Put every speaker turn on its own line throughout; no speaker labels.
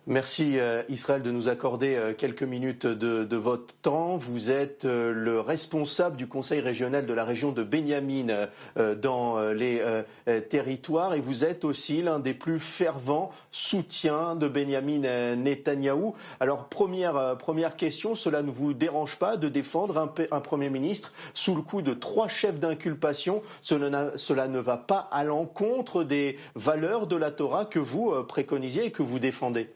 Merci Israël de nous accorder quelques minutes de votre temps. Vous êtes le responsable du Conseil régional de la région de Benyamin dans les territoires et vous êtes aussi l'un des plus fervents soutiens de Benyamin Netanyahou. Alors première question, cela ne vous dérange pas de défendre un Premier ministre sous le coup de 3 chefs d'inculpation? Cela ne va pas à l'encontre des valeurs de la Torah que vous préconisez et que vous défendez?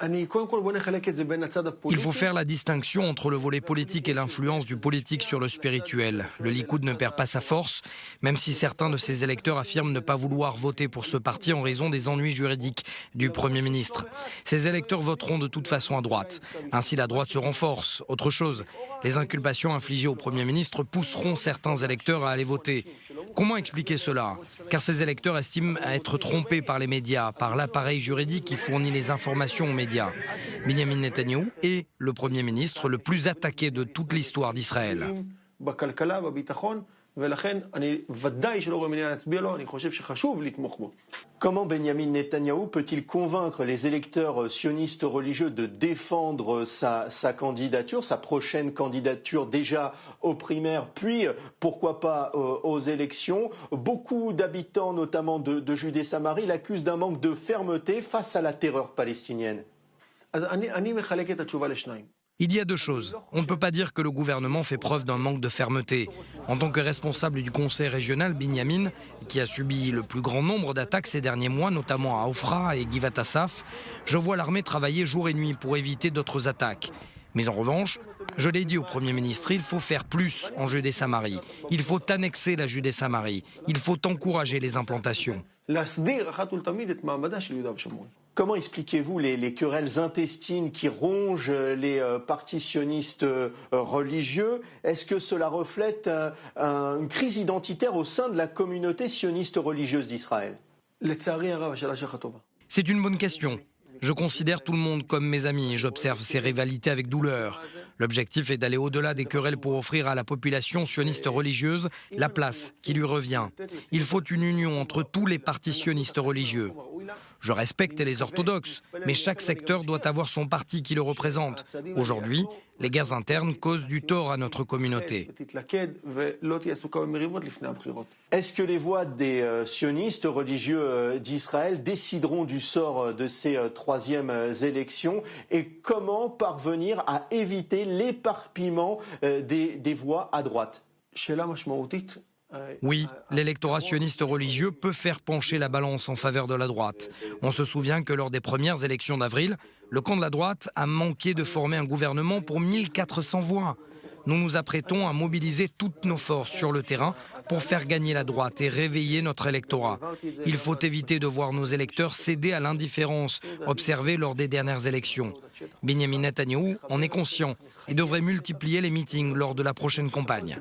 Il faut faire la distinction entre le volet politique et l'influence du politique sur le spirituel. Le Likoud ne perd pas sa force, même si certains de ses électeurs affirment ne pas vouloir voter pour ce parti en raison des ennuis juridiques du Premier ministre. Ces électeurs voteront de toute façon à droite. Ainsi, la droite se renforce. Autre chose, les inculpations infligées au Premier ministre pousseront certains électeurs à aller voter. Comment expliquer cela? Car ces électeurs estiment être trompés par les médias, par l'appareil juridique qui fournit les informations aux médias. Benyamin Netanyahou est le Premier ministre le plus attaqué de toute l'histoire d'Israël.
Comment Benyamin Netanyahou peut-il convaincre les électeurs sionistes religieux de défendre sa candidature, sa prochaine candidature déjà aux primaires, puis pourquoi pas aux élections? Beaucoup d'habitants, notamment de Judée-Samarie, l'accusent d'un manque de fermeté face à la terreur palestinienne.
Il y a 2 choses. On ne peut pas dire que le gouvernement fait preuve d'un manque de fermeté. En tant que responsable du conseil régional, Benyamin, qui a subi le plus grand nombre d'attaques ces derniers mois, notamment à Ofra et Givat Asaf, je vois l'armée travailler jour et nuit pour éviter d'autres attaques. Mais en revanche, je l'ai dit au Premier ministre, il faut faire plus en Judée-Samarie. Il faut annexer la Judée-Samarie. Il faut encourager les implantations.
Comment expliquez-vous les querelles intestines qui rongent les partis sionistes religieux? Est-ce que cela reflète une crise identitaire au sein de la communauté sioniste religieuse d'Israël?
C'est une bonne question. Je considère tout le monde comme mes amis et j'observe ces rivalités avec douleur. L'objectif est d'aller au-delà des querelles pour offrir à la population sioniste religieuse la place qui lui revient. Il faut une union entre tous les partis sionistes religieux. Je respecte les orthodoxes, mais chaque secteur doit avoir son parti qui le représente. Aujourd'hui, les guerres internes causent du tort à notre communauté.
Est-ce que les voix des sionistes religieux d'Israël décideront du sort de ces 3e élections? Et comment parvenir à éviter l'éparpillement des voix à droite?
Oui, l'électorat sioniste religieux peut faire pencher la balance en faveur de la droite. On se souvient que lors des premières élections d'avril, le camp de la droite a manqué de former un gouvernement pour 1400 voix. Nous nous apprêtons à mobiliser toutes nos forces sur le terrain pour faire gagner la droite et réveiller notre électorat. Il faut éviter de voir nos électeurs céder à l'indifférence observée lors des dernières élections. Benyamin Netanyahou en est conscient et devrait multiplier les meetings lors de la prochaine campagne.